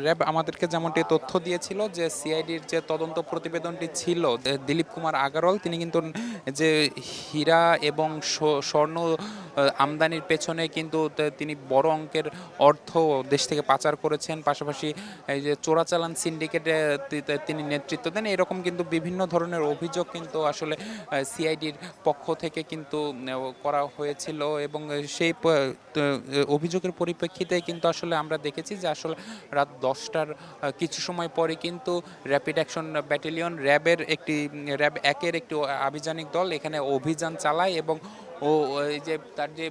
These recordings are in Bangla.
র্যাব আমাদেরকে যেমনটি তথ্য দিয়েছিল যে সিআইডির যে তদন্ত প্রতিবেদনটি ছিল, দিলীপ কুমার আগারওয়াল তিনি কিন্তু যে হীরা এবং স্বর্ণ আমদানির পেছনে কিন্তু তিনি বড় অঙ্কের অর্থ দেশ থেকে পাচার করেছেন। পাশাপাশি এই যে চোরাচালান সিন্ডিকেটে তিনি নেতৃত্ব দেন, এরকম কিন্তু বিভিন্ন ধরনের অভিযোগ কিন্তু আসলে সিআইডির পক্ষ থেকে কিন্তু করা হয়েছিল। এবং সেই অভিযোগের পরিপ্রেক্ষিতে কিন্তু আসলে আমরা দেখেছি যে আসলে রাত 10টার কিছু সময় পরে কিন্তু র্যাপিড অ্যাকশন ব্যাটালিয়ন র্যাব একের একটি আভিযানিক দল এখানে অভিযান চালায়। এবং এই যে তার যে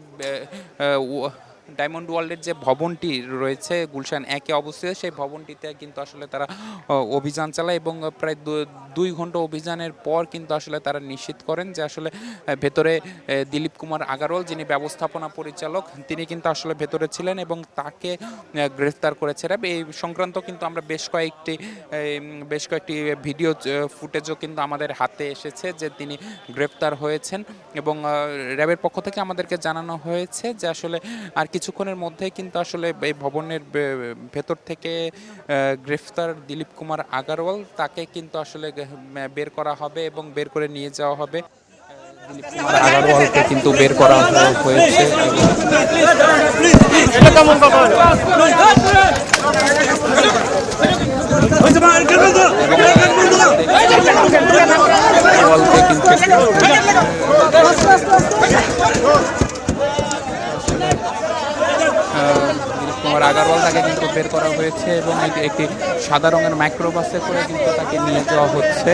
ডায়মন্ড ওয়ার্ল্ডের যে ভবনটি রয়েছে গুলশান একে অবস্থিত, সেই ভবনটিতে কিন্তু আসলে তারা অভিযান চালায় এবং প্রায় 2 ঘন্টা অভিযানের পর কিন্তু আসলে তারা নিশ্চিত করেন যে আসলে ভেতরে দিলীপ কুমার আগারওয়াল যিনি ব্যবস্থাপনা পরিচালক তিনি কিন্তু আসলে ভেতরে ছিলেন এবং তাকে গ্রেফতার করেছে র্যাব। এই সংক্রান্ত কিন্তু আমরা বেশ কয়েকটি ভিডিও ফুটেজও কিন্তু আমাদের হাতে এসেছে যে তিনি গ্রেফতার হয়েছেন। এবং র্যাবের পক্ষ থেকে আমাদেরকে জানানো হয়েছে যে আসলে আর কিছুক্ষণের মধ্যে কিন্তু আসলে এই ভবনের ভেতর থেকে গ্রেফতার দিলীপ কুমার আগারওয়াল তাকে কিন্তু আসলে বের করা হবে এবং বের করে নিয়ে যাওয়া হবে। দিলীপ কুমার আগারওয়ালকে কিন্তু বের করা হয়েছে। কুমার আগারওয়াল তাকে কিন্তু বের করা হয়েছে এবং একটি সাদা রঙের মাইক্রোবাসে করে কিন্তু তাকে নিয়ে যাওয়া হচ্ছে।